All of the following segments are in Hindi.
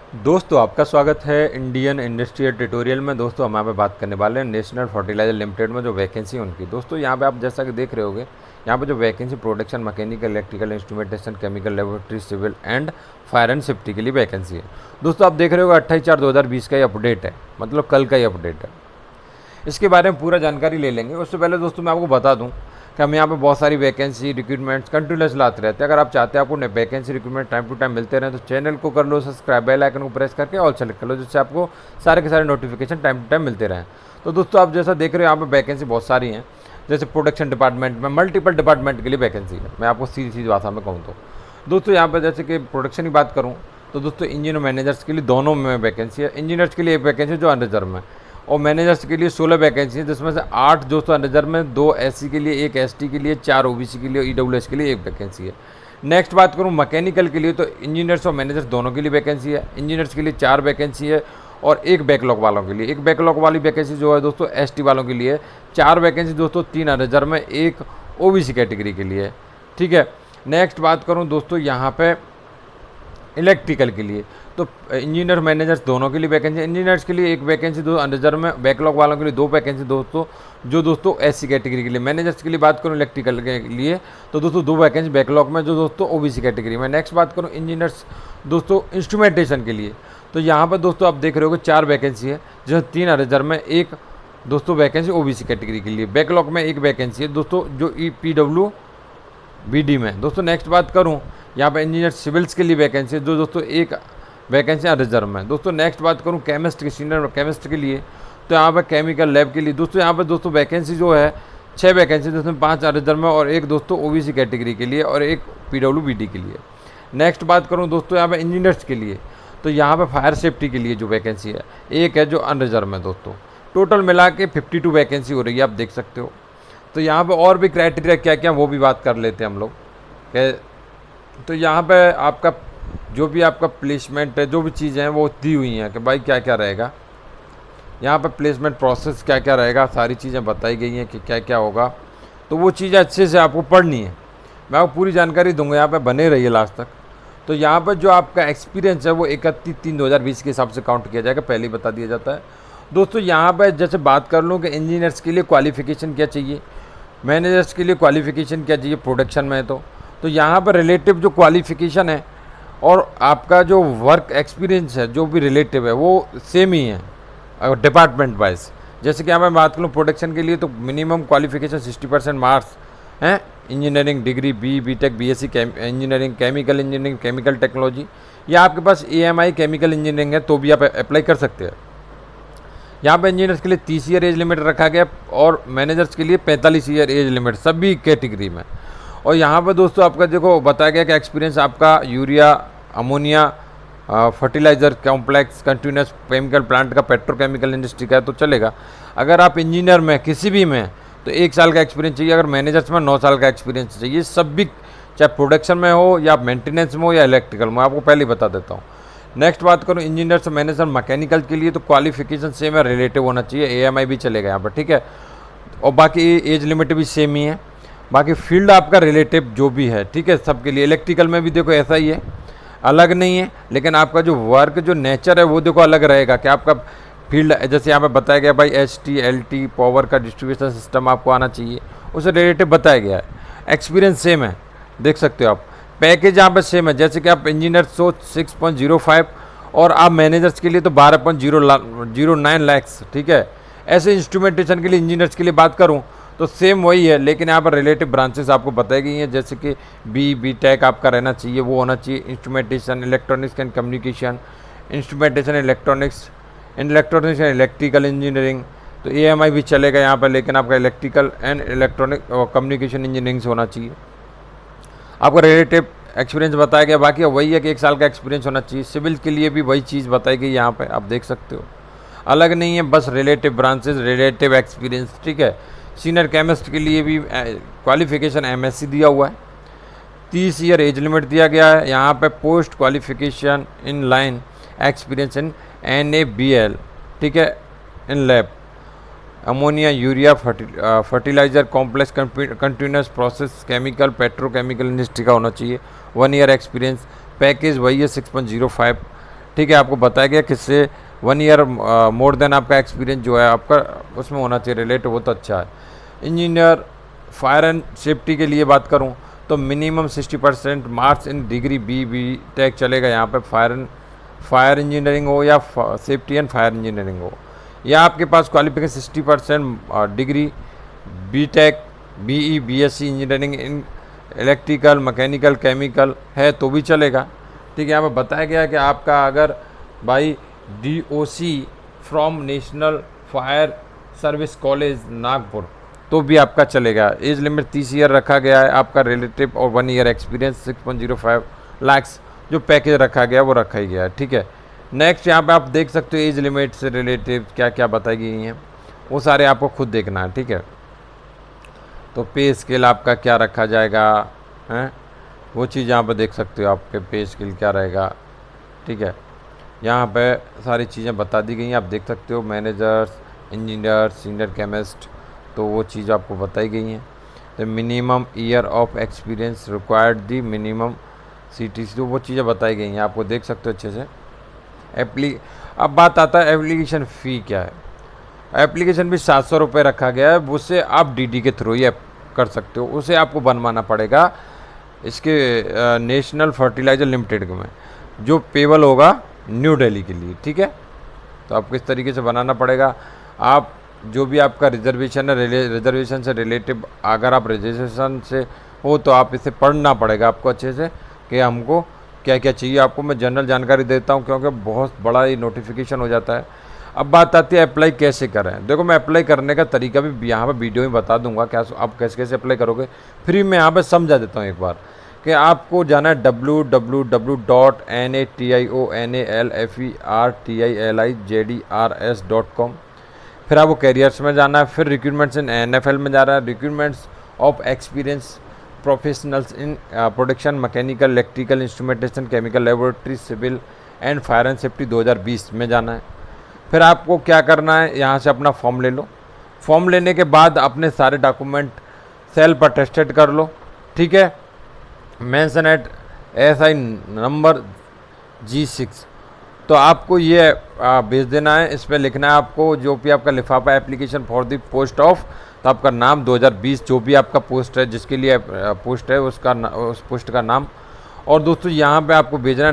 दोस्तों आपका स्वागत है इंडियन इंडस्ट्रियल ट्यूटोरियल में। दोस्तों हम यहाँ पे बात करने वाले हैं नेशनल फर्टिलाइजर लिमिटेड में जो वैकेंसी है उनकी। दोस्तों यहाँ पे आप जैसा कि देख रहे होगे, यहाँ पे जो vacancy production mechanical electrical instrumentation chemical laboratory civil and fire and safety के लिए वैकेंसी है। दोस्तों आप देख रहे होगे 28/4/2020 का ये अपडेट है, मतलब कल का ये अपडेट है। इसके बारे में पूरा जानकारी ले लेंगे। उससे पहले दोस्तों मैं आपको बता दूं कि हम यहाँ पे बहुत सारी वैकेंसी रिक्रूटमेंट्स कंटिन्यूस लाते रहते हैं। अगर आप चाहते हैं आपको vacancy recruitment time to time मिलते रहे तो चैनल को कर लो सब्सक्राइब, बेल आइकन को प्रेस करके ऑल सेलेक्ट कर लो, जिससे आपको सारे के सारे नोटिफिकेशन टाइम टू टाइम मिलते रहें। तो दोस्तों आप जैसा देख रहे हो यहाँ पे वैकेंसी बहुत सारी हैं। जैसे प्रोडक्शन डिपार्टमेंट में मल्टीपल डिपार्टमेंट के लिए वैकेंसी है। मैं आपको सीधी सीधी भाषा में कहूँ तो दोस्तों यहाँ पर जैसे कि प्रोडक्शन की बात करूँ तो दोस्तों इंजीनियर मैनेजर्स के लिए दोनों में वैकेंसी है। इंजीनियर्स के लिए एक वैकेंसी जो अनरिजर्व है, और मैनेजर्स के लिए 16 वैकेंसी है, जिसमें से 8 दोस्तों अनरिजर्व में, 2 एससी के लिए, 1 एसटी के लिए, 4 ओबीसी के लिए, ईडब्ल्यूएस के लिए 1 वैकेंसी है। नेक्स्ट बात करूं मैकेनिकल के लिए तो इंजीनियर्स और मैनेजर्स दोनों के लिए वैकेंसी है। इंजीनियर्स के लिए 4 वैकेंसी है और 1 बैकलॉग वालों के लिए। 1 बैकलॉग वाली वैकेंसी जो है दोस्तों एसटी वालों के लिए। 4 वैकेंसी दोस्तों 3 अनरिजर्व में, 1 ओबीसी कैटेगरी के लिए। ठीक है। नेक्स्ट बात करूँ दोस्तों यहाँ पे इलेक्ट्रिकल के लिए तो इंजीनियर मैनेजर्स दोनों के लिए वैकेंसी। इंजीनियर्स के लिए 1 वैकेंसी दो अनरिजर्व में, बैकलॉग वालों के लिए 2 वैकेंसी दोस्तों, जो दोस्तों एससी कैटेगरी के लिए। मैनेजर्स के लिए बात करूं इलेक्ट्रिकल के लिए तो दोस्तों 2 वैकेंसी बैकलॉग में, जो दोस्तों ओबीसी कैटेगरी में। नेक्स्ट बात करूं इंजीनियर्स दोस्तों इंस्ट्रूमेंटेशन के लिए तो यहाँ पर दोस्तों आप देख रहे हो 4 वैकेंसी है, जिसमें 3 अनरिजर्व में, 1 दोस्तों वैकेंसी ओबीसी कैटेगरी के लिए। बैकलॉग में 1 वैकेंसी है दोस्तों जो PW BD में। दोस्तों नेक्स्ट बात करूँ यहाँ पर इंजीनियर सिविल्स के लिए वैकेंसी है, जो दोस्तों 1 वैकेंसी रिजर्व में। दोस्तों नेक्स्ट बात करूँ केमिस्ट के, सीनियर केमिस्ट के लिए तो यहाँ पर केमिकल लैब के लिए दोस्तों यहाँ पर दोस्तों वैकेंसी जो है 6 वैकेंसी, जिसमें 5 रिजर्व में और 1 दोस्तों ओबीसी कैटेगरी के लिए और 1 PWBD के लिए। नेक्स्ट बात करूँ दोस्तों यहाँ पर इंजीनियर्स के लिए तो यहाँ पर फायर सेफ्टी के लिए जो वैकेंसी है 1 है, जो अनरिजर्व में। दोस्तों टोटल मिला के 52 वैकेंसी हो रही है, आप देख सकते हो। तो यहाँ पर और भी क्राइटेरिया क्या क्या वो भी बात कर लेते हैं हम लोग। तो यहाँ पे आपका जो भी आपका प्लेसमेंट है, जो भी चीज़ें हैं वो दी हुई हैं कि भाई क्या क्या रहेगा यहाँ पे, प्लेसमेंट प्रोसेस क्या क्या रहेगा, सारी चीज़ें बताई गई हैं कि क्या क्या होगा। तो वो चीज़ें अच्छे से आपको पढ़नी है, मैं आपको पूरी जानकारी दूंगा, यहाँ पे बने रहिए लास्ट तक। तो यहाँ पर जो आपका एक्सपीरियंस है वो 31/3/2020 के हिसाब से काउंट किया जाएगा, पहले ही बता दिया जाता है। दोस्तों यहाँ पर जैसे बात कर लूँ कि इंजीनियर्स के लिए क्वालिफिकेशन क्या चाहिए, मैनेजर्स के लिए क्वालिफिकेशन क्या चाहिए प्रोडक्शन में, तो यहाँ पर रिलेटिव जो क्वालिफिकेशन है और आपका जो वर्क एक्सपीरियंस है जो भी रिलेटिव है वो सेम ही है डिपार्टमेंट वाइज। जैसे कि यहाँ मैं बात करूँ प्रोडक्शन के लिए तो मिनिमम क्वालिफिकेशन 60% मार्क्स हैं, engineering degree BTech BSc engineering, chemical engineering, chemical technology, या आपके पास AMI केमिकल इंजीनियरिंग है तो भी आप अप्लाई कर सकते हैं। यहाँ पे इंजीनियर्स के लिए 30 ईयर एज लिमिट रखा गया और मैनेजर्स के लिए 45 ईयर एज लिमिट सभी कैटेगरी में। और यहाँ पर दोस्तों आपका देखो बताया गया कि एक्सपीरियंस आपका urea, ammonia, fertiliser complex, continuous chemical plant का, पेट्रोकेमिकल इंडस्ट्री का है तो चलेगा। अगर आप इंजीनियर में किसी भी में तो 1 साल का एक्सपीरियंस चाहिए, अगर मैनेजर्स में 9 साल का एक्सपीरियंस चाहिए। सब भी चाहे प्रोडक्शन में हो या मेंटेनेंस में हो या इलेक्ट्रिकल में, आपको पहले ही बता देता हूँ। नेक्स्ट बात करूँ इंजीनियर से मैनेजर मैकेनिकल के लिए तो क्वालिफिकेशन सेम है, रिलेटिव होना चाहिए, AMI भी चलेगा यहाँ पर, ठीक है। और बाकी एज लिमिट भी सेम ही है, बाकी फील्ड आपका रिलेटिव जो भी है, ठीक है, सबके लिए। इलेक्ट्रिकल में भी देखो ऐसा ही है, अलग नहीं है, लेकिन आपका जो वर्क जो नेचर है वो देखो अलग रहेगा कि आपका फील्ड, जैसे यहाँ पे बताया गया भाई ST LT पावर का डिस्ट्रीब्यूशन सिस्टम आपको आना चाहिए, उसे रिलेटिव बताया गया है। एक्सपीरियंस सेम है, देख सकते हो आप। पैकेज यहाँ पे सेम है, जैसे कि आप इंजीनियर सो 6.05 और आप मैनेजर्स के लिए तो 12.09 लाख, ठीक है। ऐसे इंस्ट्रूमेंटेशन के लिए इंजीनियर्स के लिए बात करूँ तो सेम वही है, लेकिन यहाँ पर रिलेटिव ब्रांचेस आपको बताई गई हैं, जैसे कि BTech आपका रहना चाहिए, वो होना चाहिए। Instrumentation electronics and communication, instrumentation electronics and electrical engineering, तो AMI भी चलेगा यहाँ पर, लेकिन आपका इलेक्ट्रिकल एंड इलेक्ट्रॉनिक और कम्युनिकेशन इंजीनियरिंग से होना चाहिए। आपका रिलेटिव एक्सपीरियंस बताया गया, बाकी वही है कि 1 साल का एक्सपीरियंस होना चाहिए। सिविल के लिए भी वही चीज़ बताई गई यहाँ पर, आप देख सकते हो, अलग नहीं है, बस रिलेटिव ब्रांचेस, रिलेटिव एक्सपीरियंस, ठीक है। सीनियर केमिस्ट के लिए भी क्वालिफिकेशन MSc दिया हुआ है, 30 ईयर एज लिमिट दिया गया है। यहाँ पे post qualification in line experience in NABL, ठीक है, in lab, ammonia, urea, fertiliser complex, continuous process, chemical, petrochemical industry का होना चाहिए। 1 ईयर एक्सपीरियंस। पैकेज वही है 6.05, ठीक है, आपको बताया गया किससे 1 ईयर मोर देन आपका एक्सपीरियंस जो है आपका उसमें होना चाहिए रिलेट, वो तो अच्छा है। इंजीनियर फायर एंड सेफ्टी के लिए बात करूं तो minimum 60% marks in degree B tech चलेगा यहाँ पे, फायर इंजीनियरिंग हो या सेफ्टी एंड फायर इंजीनियरिंग हो, या आपके पास qualification 60% degree B tech BE BSc engineering in electrical mechanical chemical है तो भी चलेगा। ठीक है, यहाँ पर बताया गया है कि आपका अगर भाई DOC from national fire service college Nagpur तो भी आपका चलेगा। एज लिमिट 30 ईयर रखा गया है, आपका रिलेटिव और 1 ईयर एक्सपीरियंस 6.05 लाख्स जो पैकेज रखा गया वो रखा ही गया है। ठीक है, नेक्स्ट यहाँ पे आप देख सकते हो एज लिमिट से रिलेटिव क्या क्या बताई गई हैं, वो सारे आपको खुद देखना है। ठीक है, तो पे स्केल आपका क्या रखा जाएगा हैं, वो चीज़ यहाँ पे देख सकते हो, आपके पे स्केल क्या रहेगा। ठीक है, यहाँ पे सारी चीज़ें बता दी गई हैं, आप देख सकते हो मैनेजर्स, इंजीनियर, सीनियर केमिस्ट, तो वो चीज़ आपको बताई गई हैं। तो minimum year of experience required the minimum CTC, तो वो चीज़ें बताई गई हैं, आपको देख सकते हो अच्छे से। अब बात आता है एप्लीकेशन फ़ी क्या है। एप्लीकेशन भी 700 रुपये रखा गया है, उससे आप DD के थ्रू ही कर सकते हो, उसे आपको बनवाना पड़ेगा इसके नेशनल फर्टिलाइजर लिमिटेड में, जो पेबल होगा न्यू दिल्ली के लिए। ठीक है, तो आपको इस तरीके से बनाना पड़ेगा। आप जो भी आपका रिजर्वेशन है, रिजर्वेशन से रिलेटिव अगर आप रिजर्वेशन से हो तो आप इसे पढ़ना पड़ेगा आपको अच्छे से कि हमको क्या क्या चाहिए। आपको मैं जनरल जानकारी देता हूँ क्योंकि बहुत बड़ा ये नोटिफिकेशन हो जाता है। अब बात आती है अप्लाई कैसे करें। देखो, मैं अप्लाई करने का तरीका भी यहाँ पर वीडियो में बता दूंगा, क्या आप कैसे कैसे अप्लाई करोगे, फ्री में यहाँ पर समझा देता हूँ एक बार कि आपको जाना है www.nationalfertilijdrs.com। फिर आपको कैरियर्स में जाना है, फिर रिक्रूटमेंट्स इन NFL में जाना है, recruitments of experience professionals in production mechanical electrical instrumentation chemical laboratory civil and fire and safety 2020 में जाना है। फिर आपको क्या करना है, यहाँ से अपना फॉर्म ले लो, फॉर्म लेने के बाद अपने सारे डॉक्यूमेंट सेल्फ अटेस्टेड कर लो। ठीक है, mention eight SI number G6, तो आपको ये भेज देना है। इस पर लिखना है आपको जो भी आपका लिफाफा application for the post of, तो आपका नाम 2020 जो भी आपका पोस्ट है, जिसके लिए पोस्ट है उसका उस पोस्ट का नाम। और दोस्तों यहाँ पे आपको भेजना है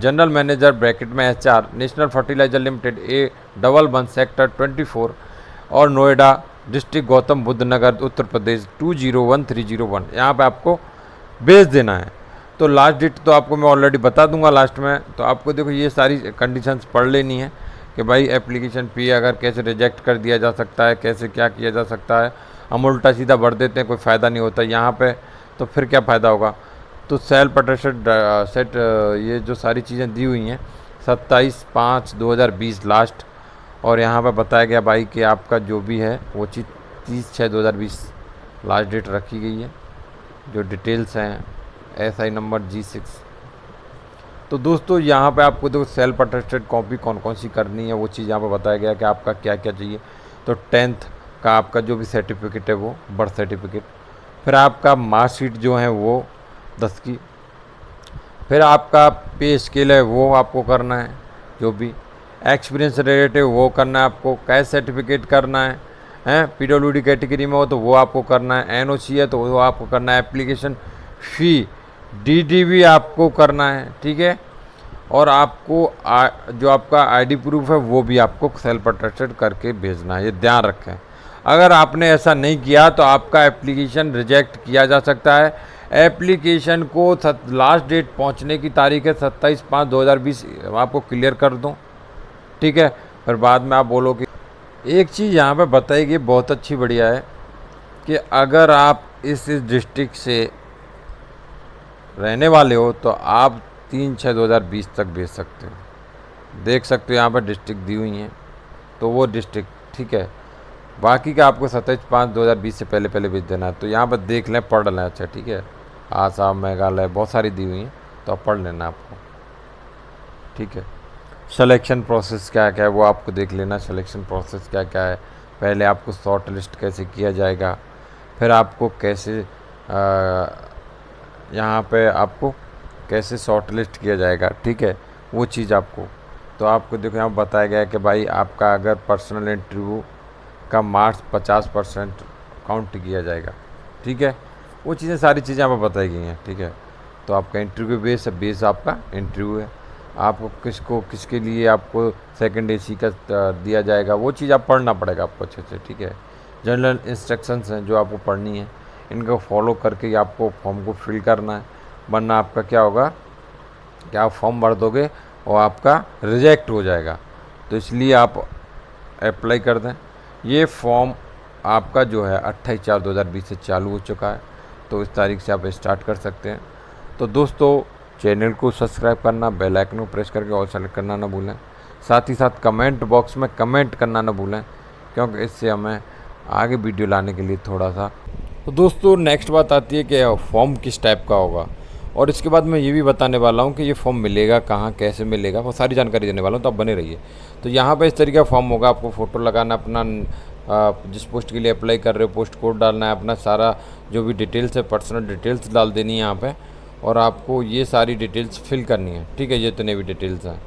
जनरल मैनेजर ब्रैकेट में HR national fertiliser limited A11 sector 24 और नोएडा डिस्ट्रिक्ट गौतम बुद्ध नगर उत्तर प्रदेश 201301, यहाँ पे आपको भेज देना है। तो लास्ट डेट तो आपको मैं ऑलरेडी बता दूंगा लास्ट में। तो आपको देखो ये सारी कंडीशंस पढ़ लेनी है कि भाई एप्लीकेशन फ़ी अगर कैसे रिजेक्ट कर दिया जा सकता है, कैसे क्या किया जा सकता है। हम उल्टा सीधा भर देते हैं, कोई फ़ायदा नहीं होता यहाँ पे, तो फिर क्या फ़ायदा होगा। तो सेल्फ अटेस्टेड सेट ये जो सारी चीज़ें दी हुई हैं 27/5/2020 लास्ट, और यहाँ पर बताया गया भाई कि आपका जो भी है वो चीज़ 30/6/2020 लास्ट डेट रखी गई है। जो डिटेल्स हैं SI नंबर G6। तो दोस्तों यहाँ पे आपको देखो सेल्फ अटेस्टेड कॉपी कौन कौन सी करनी है वो चीज़ यहाँ पे बताया गया कि आपका क्या क्या चाहिए। तो 10th का आपका जो भी सर्टिफिकेट है वो बर्थ सर्टिफिकेट, फिर आपका मार्कशीट जो है वो 10 की, फिर आपका पे स्केल है वो आपको करना है, जो भी एक्सपीरियंस रिलेटिव वो करना है आपको, कैश सर्टिफिकेट करना है PWD कैटेगरी में हो तो वो आपको करना है, NOC है तो वो आपको करना है, एप्लीकेशन फ़ी DD भी आपको करना है। ठीक है, और आपको जो आपका ID प्रूफ है वो भी आपको सेल्फ अटेस्टेड करके भेजना है, ये ध्यान रखें। अगर आपने ऐसा नहीं किया तो आपका एप्लीकेशन रिजेक्ट किया जा सकता है। एप्लीकेशन को लास्ट डेट पहुंचने की तारीख है 27/5/2020, आपको क्लियर कर दूं। ठीक है, फिर बाद में आप बोलो कि एक चीज़ यहाँ पे बताई गई बहुत अच्छी बढ़िया है कि अगर आप इस डिस्ट्रिक्ट से रहने वाले हो तो आप 3/6/2020 तक भेज सकते हो। देख सकते हो यहाँ पर डिस्ट्रिक्ट दी हुई हैं, तो वो डिस्ट्रिक्ट ठीक है। बाकी का आपको 27/5/2020 से पहले पहले भेज देना है। तो यहाँ पर देख लें, पढ़ लें। अच्छा ठीक है, आसाम मेघालय बहुत सारी दी हुई हैं, तो आप पढ़ लेना आपको। ठीक है, सिलेक्शन प्रोसेस क्या क्या है वो आपको देख लेना। सिलेक्शन प्रोसेस क्या क्या है, पहले आपको शॉर्ट लिस्ट कैसे किया जाएगा, फिर आपको कैसे यहाँ पे आपको कैसे शॉर्ट लिस्ट किया जाएगा। ठीक है, वो चीज़ आपको, तो आपको देखो यहाँ बताया गया है कि भाई आपका अगर पर्सनल इंटरव्यू का मार्क्स 50% काउंट किया जाएगा, ठीक है। वो चीज़ें सारी चीज़ें यहाँ पर बताई गई हैं, ठीक है। तो आपका इंटरव्यू बेस है, बेस आपका इंटरव्यू है। आपको किसके लिए आपको सेकंड एसी का दिया जाएगा, वो चीज़ आप पढ़ना पड़ेगा आपको अच्छे से, ठीक है। जनरल इंस्ट्रक्शंस हैं जो आपको पढ़नी है, इनको फॉलो करके ही आपको फॉर्म को फिल करना है, वरना आपका क्या होगा कि आप फॉर्म भर दोगे और आपका रिजेक्ट हो जाएगा। तो इसलिए आप अप्लाई कर दें। ये फॉर्म आपका जो है 28/4/2020 से चालू हो चुका है, तो इस तारीख से आप स्टार्ट कर सकते हैं। तो दोस्तों चैनल को सब्सक्राइब करना, बेल आइकन को प्रेस करके ऑल सेलेक्ट करना ना भूलें। साथ ही साथ कमेंट बॉक्स में कमेंट करना ना भूलें, क्योंकि इससे हमें आगे वीडियो लाने के लिए थोड़ा सा। तो दोस्तों नेक्स्ट बात आती है कि फॉर्म किस टाइप का होगा, और इसके बाद मैं ये भी बताने वाला हूँ कि ये फॉर्म मिलेगा कहाँ, कैसे मिलेगा, वो सारी जानकारी देने वाला हूँ, तो आप बने रहिए। तो यहाँ पे इस तरीके का फॉर्म होगा, आपको फ़ोटो लगाना, अपना जिस पोस्ट के लिए अप्लाई कर रहे हो पोस्ट कोड डालना है, अपना सारा जो भी डिटेल्स है पर्सनल डिटेल्स डाल देनी है यहाँ पे, और आपको ये सारी डिटेल्स फिल करनी है, ठीक है। ये जितने भी डिटेल्स हैं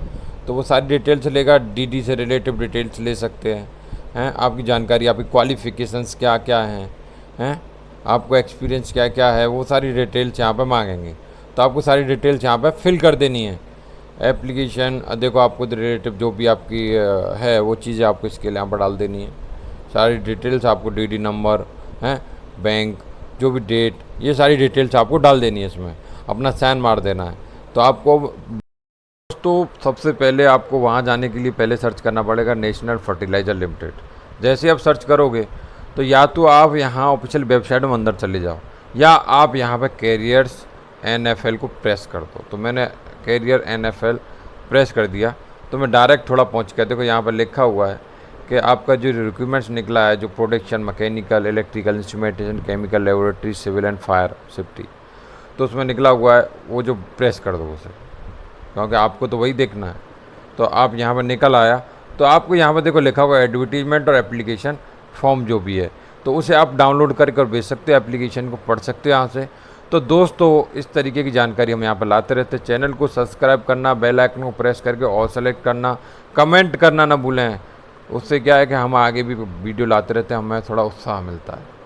तो वो सारी डिटेल्स लेगा, डीडी से रिलेटिव डिटेल्स ले सकते हैं आपकी जानकारी, आपकी क्वालिफ़िकेशंस क्या क्या हैं, आपको एक्सपीरियंस क्या क्या है, वो सारी डिटेल्स यहाँ पे मांगेंगे। तो आपको सारी डिटेल्स यहाँ पे फिल कर देनी है। एप्लीकेशन देखो, आपको रिलेटिव जो भी आपकी है वो चीज़ें आपको इसके लिए यहाँ पर डाल देनी है। सारी डिटेल्स आपको डीडी नंबर हैं, बैंक, जो भी डेट, ये सारी डिटेल्स आपको डाल देनी है, इसमें अपना साइन मार देना है। तो आपको दोस्तों सबसे पहले आपको वहाँ जाने के लिए पहले सर्च करना पड़ेगा नेशनल फर्टिलाइज़र लिमिटेड। जैसे आप सर्च करोगे तो या तो आप यहाँ ऑफिशियल वेबसाइट में अंदर चले जाओ, या आप यहाँ पे कैरियर्स NFL को प्रेस कर दो। तो मैंने कैरियर NFL प्रेस कर दिया, तो मैं डायरेक्ट थोड़ा पहुँच गया। देखो यहाँ पर लिखा हुआ है कि आपका जो रिक्वायरमेंट्स निकला है, जो production, mechanical, electrical, instrumentation, chemical, laboratory, civil and fire safety, तो उसमें निकला हुआ है, वो जो प्रेस कर दो उसे, क्योंकि आपको तो वही देखना है। तो आप यहाँ पर निकल आया, तो आपको यहाँ पर देखो लिखा हुआ है एडवर्टीजमेंट और एप्लीकेशन फॉर्म जो भी है, तो उसे आप डाउनलोड करके और भेज सकते हो, एप्लीकेशन को पढ़ सकते हो यहाँ से। तो दोस्तों इस तरीके की जानकारी हम यहाँ पर लाते रहते हैं। चैनल को सब्सक्राइब करना, बेल आइकन को प्रेस करके ऑल सेलेक्ट करना, कमेंट करना ना भूलें। उससे क्या है कि हम आगे भी वीडियो लाते रहते हैं, हमें थोड़ा उत्साह मिलता है।